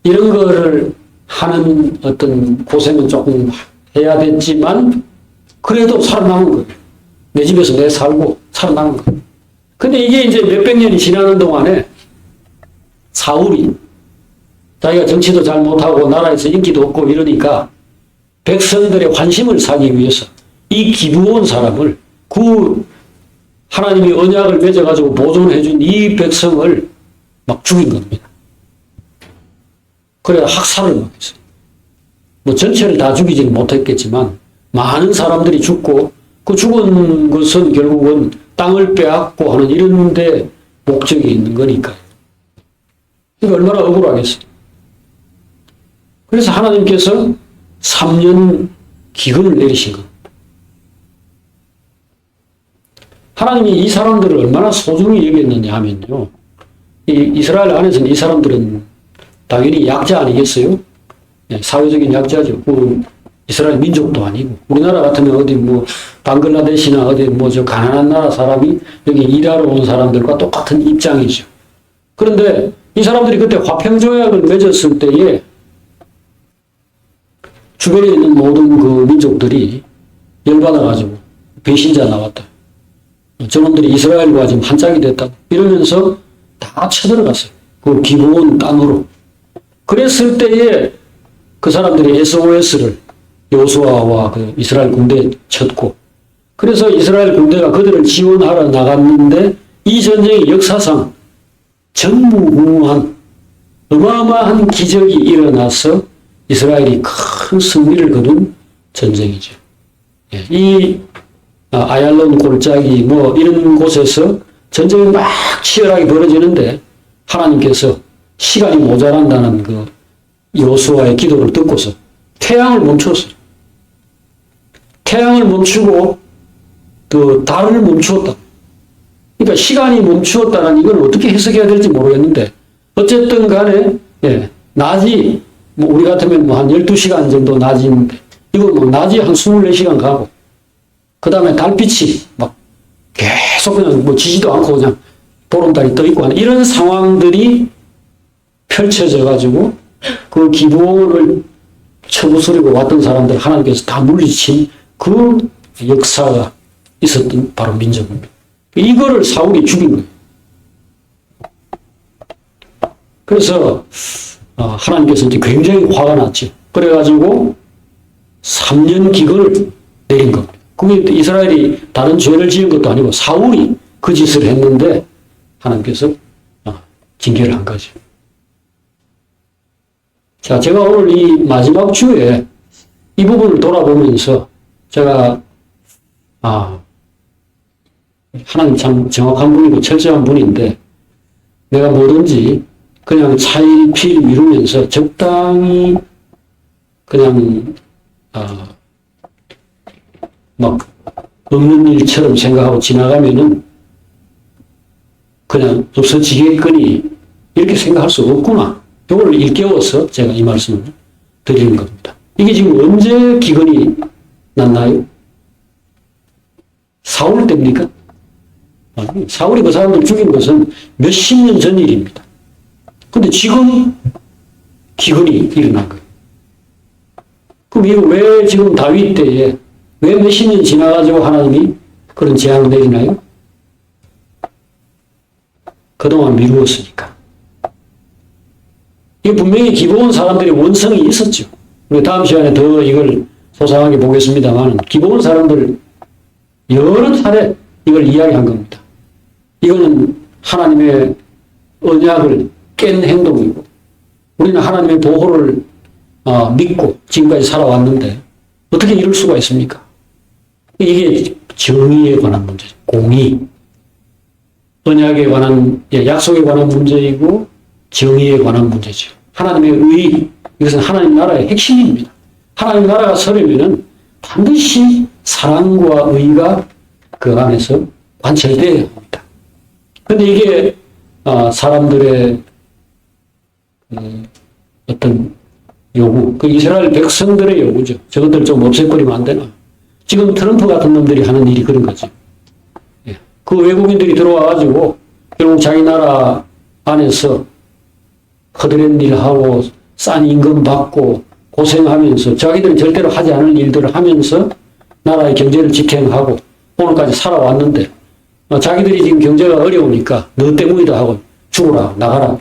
이런 거를 하는 어떤 고생은 조금 해야 됐지만 그래도 살아남은 거예요. 내 집에서 내 살고 살아남은 거예요. 근데 이게 이제 몇백 년이 지나는 동안에 사울이 자기가 정치도 잘 못하고 나라에서 인기도 없고 이러니까 백성들의 환심을 사기 위해서 이 기브온 사람을, 그 하나님이 언약을 맺어가지고 보존해준 이 백성을 막 죽인 겁니다. 그래 학살을 막 했어요. 뭐 전체를 다 죽이지는 못했겠지만 많은 사람들이 죽고, 그 죽은 것은 결국은 땅을 빼앗고 하는 이런 데 목적이 있는 거니까요. 그러니까 얼마나 억울하겠어요. 그래서 하나님께서 3년 기근을 내리신 겁니다. 하나님이 이 사람들을 얼마나 소중히 여겼느냐 하면요. 이 이스라엘 안에서는 이 사람들은 당연히 약자 아니겠어요? 사회적인 약자죠. 이스라엘 민족도 아니고. 우리나라 같으면 어디 뭐 방글라데시나 어디 뭐 저 가난한 나라 사람이 여기 일하러 온 사람들과 똑같은 입장이죠. 그런데 이 사람들이 그때 화평조약을 맺었을 때에 주변에 있는 모든 그 민족들이 열받아가지고 배신자 나왔다. 저놈들이 이스라엘과 지금 한 짝이 됐다. 이러면서 다 쳐들어갔어요. 그 기브온 땅으로. 그랬을 때에 그 사람들이 SOS를 여호수아와 그 이스라엘 군대에 쳤고, 그래서 이스라엘 군대가 그들을 지원하러 나갔는데 이 전쟁이 역사상 전무후무한 어마어마한 기적이 일어나서 이스라엘이 큰 승리를 거둔 전쟁이죠. 이 아얄론 골짜기 뭐 이런 곳에서 전쟁이 막 치열하게 벌어지는데 하나님께서 시간이 모자란다는 그 여호수아의 기도를 듣고서 태양을 멈췄어요. 태양을 멈추고 그 달을 멈추었다. 그러니까 시간이 멈추었다는 이걸 어떻게 해석해야 될지 모르겠는데 어쨌든 간에 낮이 뭐 우리 같으면 뭐 한 12시간 정도 낮인데 이건 뭐 낮이 한 24시간 가고 그 다음에 달빛이 막 계속 그냥 뭐 지지도 않고 그냥 보름달이 떠 있고 하는 이런 상황들이 펼쳐져 가지고 그 기브온을 쳐부수리고 왔던 사람들 하나님께서 다 물리친 그 역사가 있었던 바로 민족입니다. 이거를 사울이 죽인 거예요. 그래서 하나님께서 이제 굉장히 화가 났죠. 그래가지고 3년 기근을 내린 겁니다. 그게 이스라엘이 다른 죄를 지은 것도 아니고 사울이 그 짓을 했는데 하나님께서 징계를 한 거죠. 자, 제가 오늘 이 마지막 주에 이 부분을 돌아보면서 제가 하나님 참 정확한 분이고 철저한 분인데 내가 뭐든지 그냥 차일피일 미루면서 적당히 그냥 막 없는 일처럼 생각하고 지나가면은 그냥 없어지겠거니 이렇게 생각할 수 없구나. 이걸 일깨워서 제가 이 말씀을 드리는 겁니다. 이게 지금 언제 기근이 났나요? 사울 때입니까? 사울이 그 사람들 죽인 것은 몇십 년 전 일입니다. 근데 지금 기근이 일어난 거예요. 그럼 이거 왜 지금 다윗 때에 왜 몇십 년 지나가지고 하나님이 그런 재앙을 내리나요? 그동안 미루었으니까. 이게 분명히 기브온 사람들의 원성이 있었죠. 우리 다음 시간에 더 이걸 소상하게 보겠습니다만 기브온 사람들 여러 차례 이걸 이야기한 겁니다. 이거는 하나님의 언약을 깬 행동이고 우리는 하나님의 보호를 믿고 지금까지 살아왔는데 어떻게 이럴 수가 있습니까? 이게 정의에 관한 문제죠. 공의. 언약에 관한, 약속에 관한 문제이고 정의에 관한 문제죠. 하나님의 의, 이것은 하나님 나라의 핵심입니다. 하나님 나라가 서려면은 반드시 사랑과 의가 그 안에서 관철되어야 합니다. 그런데 이게 사람들의 어떤 요구, 그 이스라엘 백성들의 요구죠. 저것들 좀 없애버리면 안 되나. 지금 트럼프 같은 놈들이 하는 일이 그런 거죠. 예. 그 외국인들이 들어와가지고 결국 자기 나라 안에서 허드렛 일하고 싼 임금 받고 고생하면서 자기들은 절대로 하지 않을 일들을 하면서 나라의 경제를 지탱하고 오늘까지 살아왔는데 자기들이 지금 경제가 어려우니까 너 때문이다 하고 죽어라 나가라.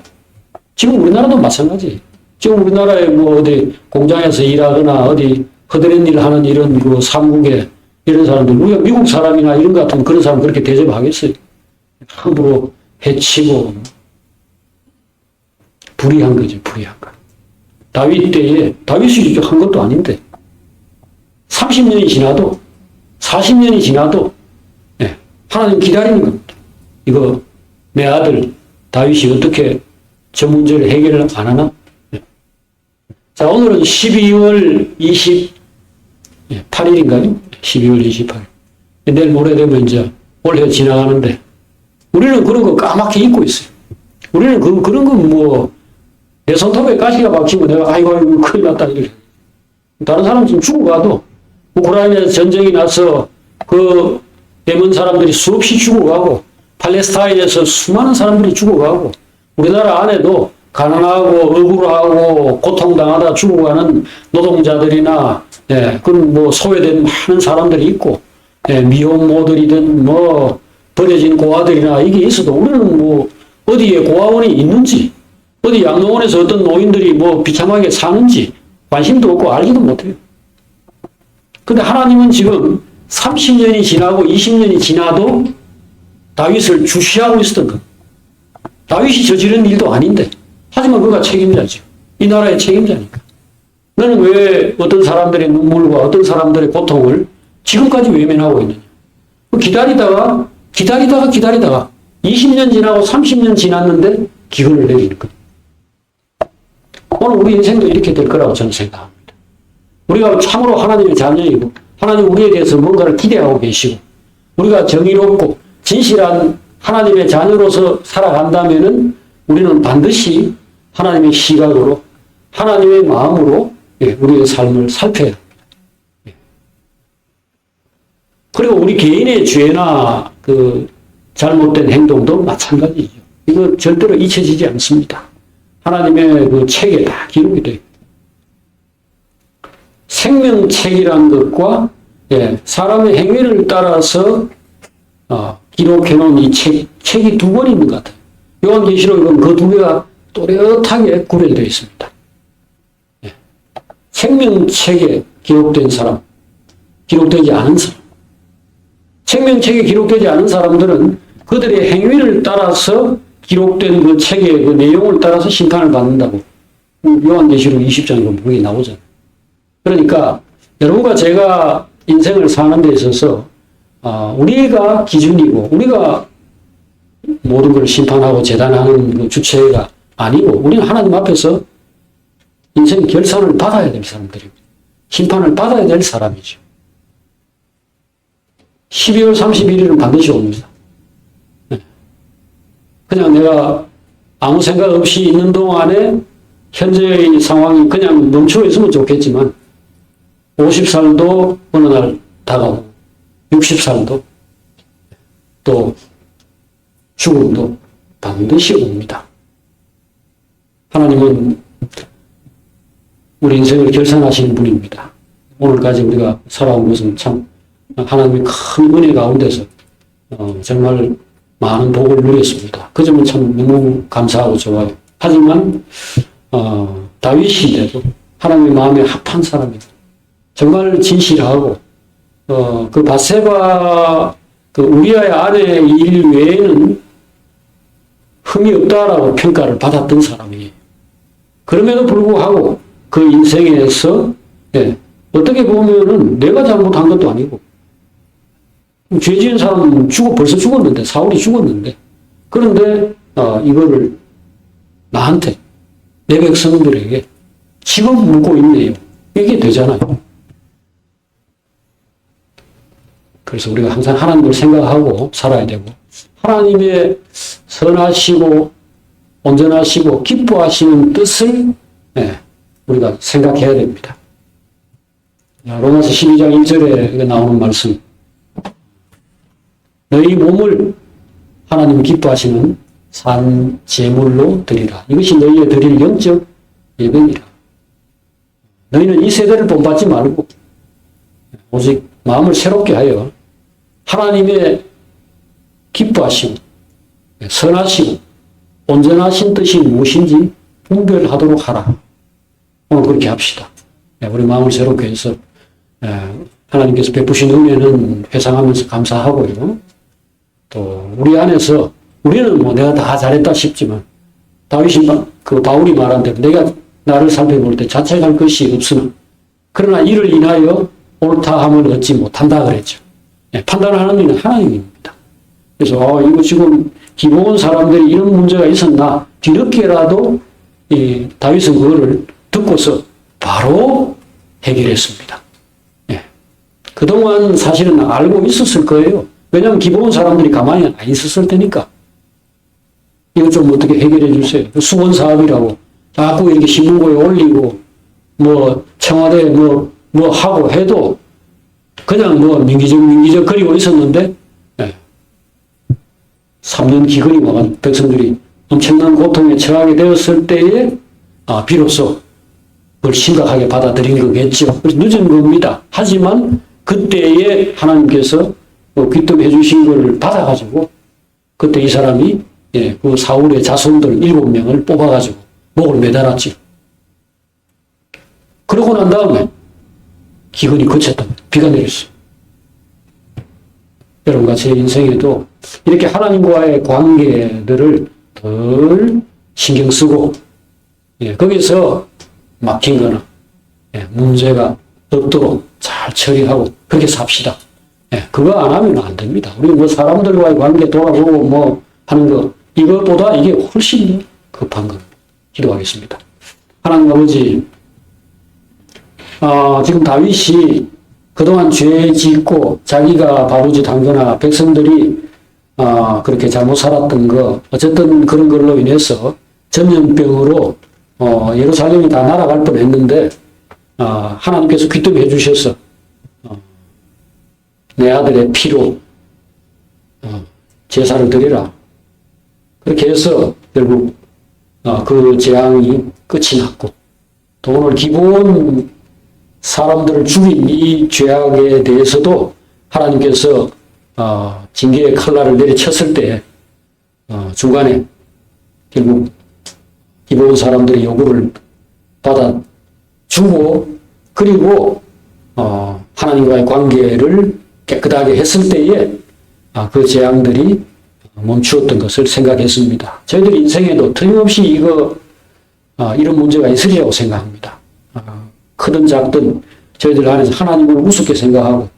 지금 우리나라도 마찬가지. 지금 우리나라에 뭐 어디 공장에서 일하거나 어디 허드렛 일 하는 이런 그 사무국에 이런 사람들 우리가 미국 사람이나 이런 것 같으면 그런 사람 그렇게 대접하겠어요. 함부로 해치고 불의한 거죠. 불의한 거. 다윗 때에 다윗이 한 것도 아닌데 30년이 지나도 40년이 지나도 네, 하나님 기다리는 겁니다. 이거 내 아들 다윗이 어떻게 저 문제를 해결을 안 하나? 네. 자, 오늘은 12월 28일인가요? 12월 28일. 내일 모레 되면 이제 올해 지나가는데 우리는 그런 거 까맣게 잊고 있어요. 우리는 그런 거 뭐 내 손톱에 가시가 박히면 내가 아이고 큰일 났다 이래. 다른 사람 지금 죽어가도 우크라이나 전쟁이 나서 그 예멘 사람들이 수없이 죽어가고 팔레스타인에서 수많은 사람들이 죽어가고 우리나라 안에도 가난하고 억울하고 고통당하다 죽어가는 노동자들이나 그런 뭐 소외된 많은 사람들이 있고 미혼모들이든 뭐 버려진 고아들이나 이게 있어도 우리는 뭐 어디에 고아원이 있는지 어디 양로원에서 어떤 노인들이 뭐 비참하게 사는지 관심도 없고 알지도 못해요. 근데 하나님은 지금 30년이 지나고 20년이 지나도 다윗을 주시하고 있었던 것. 다윗이 저지른 일도 아닌데 하지만 그가 책임자죠. 이 나라의 책임자니까. 너는 왜 어떤 사람들의 눈물과 어떤 사람들의 고통을 지금까지 외면하고 있느냐. 기다리다가 20년 지나고 30년 지났는데 기근을 내리는 것. 오늘 우리 인생도 이렇게 될 거라고 저는 생각합니다. 우리가 참으로 하나님의 자녀이고 하나님 우리에 대해서 뭔가를 기대하고 계시고 우리가 정의롭고 진실한 하나님의 자녀로서 살아간다면은 우리는 반드시 하나님의 시각으로 하나님의 마음으로 우리의 삶을 살펴야 합니다. 그리고 우리 개인의 죄나 그 잘못된 행동도 마찬가지죠. 이거 절대로 잊혀지지 않습니다. 하나님의 그 책에 다 기록이 돼요. 생명책이란 것과 사람의 행위를 따라서 기록해놓은 이 책이 두 권 있는 것 같아요. 요한계시록은 그 두 개가 또렷하게 구별되어 있습니다. 생명책에 기록된 사람, 기록되지 않은 사람. 생명책에 기록되지 않은 사람들은 그들의 행위를 따라서 기록된 그 책의 그 내용을 따라서 심판을 받는다고 요한계시록 20장에 분명히 나오잖아요. 그러니까 여러분과 제가 인생을 사는 데 있어서 우리가 기준이고 우리가 모든 걸 심판하고 재단하는 그 주체가 아니고 우리는 하나님 앞에서 인생 결산을 받아야 될 사람들입니다. 심판을 받아야 될 사람이죠. 12월 31일은 반드시 옵니다. 그냥 내가 아무 생각 없이 있는 동안에 현재의 상황이 그냥 멈추어 있으면 좋겠지만 50살도 어느 날 다가오고 60살도 또 죽음도 반드시 옵니다. 하나님은 우리 인생을 결산하시는 분입니다. 오늘까지 우리가 살아온 것은 참 하나님의 큰 은혜 가운데서 정말 많은 복을 누렸습니다. 그 점은 참 너무 감사하고 좋아요. 하지만 다윗인데도 하나님의 마음에 합한 사람입니다. 정말 진실하고 그 바세바 그 우리아의 아내의 일 외에는 흠이 없다라고 평가를 받았던 사람이에요. 그럼에도 불구하고 그 인생에서 어떻게 보면은 내가 잘못한 것도 아니고 죄 지은 사람은 벌써 죽었는데 사울이 죽었는데 그런데 이거를 나한테 내 백성들에게 지금 묻고 있네요. 이게 되잖아요. 그래서 우리가 항상 하나님을 생각하고 살아야 되고 하나님의 선하시고 온전하시고 기뻐하시는 뜻을 예, 우리가 생각해야 됩니다. 로마서 12장 1절에 나오는 말씀. 너희 몸을 하나님 기뻐하시는 산 제물로 드리라. 이것이 너희의 드릴 영적 예배니라. 너희는 이 세대를 본받지 말고 오직 마음을 새롭게 하여 하나님의 기뻐하시고 선하시고 온전하신 뜻이 무엇인지 분별하도록 하라. 오늘 그렇게 합시다. 우리 마음을 새롭게 해서 하나님께서 베푸신 은혜는 회상하면서 감사하고요. 또 우리 안에서 우리는 뭐 내가 다 잘했다 싶지만 다윗이 바울이 말한 대로 내가 나를 살펴볼 때 자책할 것이 없으나 그러나 이를 인하여 옳다 함을 얻지 못한다 그랬죠. 판단하는 이는 하나님입니다. 그래서 이거 지금 기본 사람들이 이런 문제가 있었나 뒤늦게라도 이 다윗은 그거를 듣고서 바로 해결했습니다. 그동안 사실은 알고 있었을 거예요. 왜냐하면 기본 사람들이 가만히 안 있었을 테니까. 이거 좀 어떻게 해결해 주세요. 수건 사업이라고 자꾸 이렇게 신문고에 올리고 뭐 청와대에 뭐 하고 해도 그냥 뭐 민기적 거리고 있었는데 3년 기근이 와가지고 백성들이 엄청난 고통에 처하게 되었을 때에 비로소 그걸 심각하게 받아들인 거겠죠. 그래서 늦은 겁니다. 하지만 그때에 하나님께서 귀뜸해 주신 걸 받아가지고 그때 이 사람이 그 사울의 자손들 7명을 뽑아가지고 목을 매달았죠. 그러고 난 다음에 기근이 그쳤다. 비가 내렸어요. 여러분과 제 인생에도 이렇게 하나님과의 관계들을 덜 신경 쓰고 거기서 막힌 거나 문제가 없도록 잘 처리하고 그렇게 삽시다. 그거 안 하면 안 됩니다. 우리 뭐 사람들과의 관계 돌아보고 뭐 하는 거 이것보다 이게 훨씬 더 급한 겁니다. 기도하겠습니다. 하나님 아버지, 지금 다윗이 그동안 죄 짓고 자기가 바로짓 한 거나 백성들이 그렇게 잘못 살았던 거 어쨌든 그런 걸로 인해서 전염병으로 예루살렘이 다 날아갈 뻔했는데 하나님께서 귀뜸해 주셔서 내 아들의 피로 제사를 드리라. 그렇게 해서 결국 그 재앙이 끝이 났고 또 오늘 기본 사람들을 죽인 이 죄악에 대해서도 하나님께서 징계의 칼날을 내리쳤을 때 중간에 결국 기본 사람들의 요구를 받아주고 그리고 하나님과의 관계를 깨끗하게 했을 때에 그 재앙들이 멈추었던 것을 생각했습니다. 저희들 인생에도 틀림없이 이런 문제가 있으리라고 생각합니다. 크든 작든 저희들 안에서 하나님을 우습게 생각하고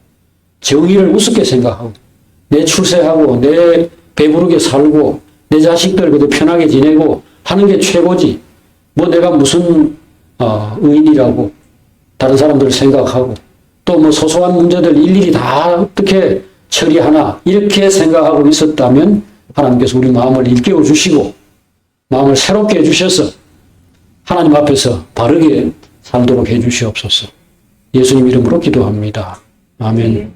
정의를 우습게 생각하고 내 출세하고 내 배부르게 살고 내 자식들 그래도 편하게 지내고 하는 게 최고지. 뭐 내가 무슨 의인이라고 다른 사람들을 생각하고 또 뭐 소소한 문제들 일일이 다 어떻게 처리하나 이렇게 생각하고 있었다면 하나님께서 우리 마음을 일깨워 주시고 마음을 새롭게 해주셔서 하나님 앞에서 바르게 살도록 해주시옵소서. 예수님 이름으로 기도합니다. 아멘.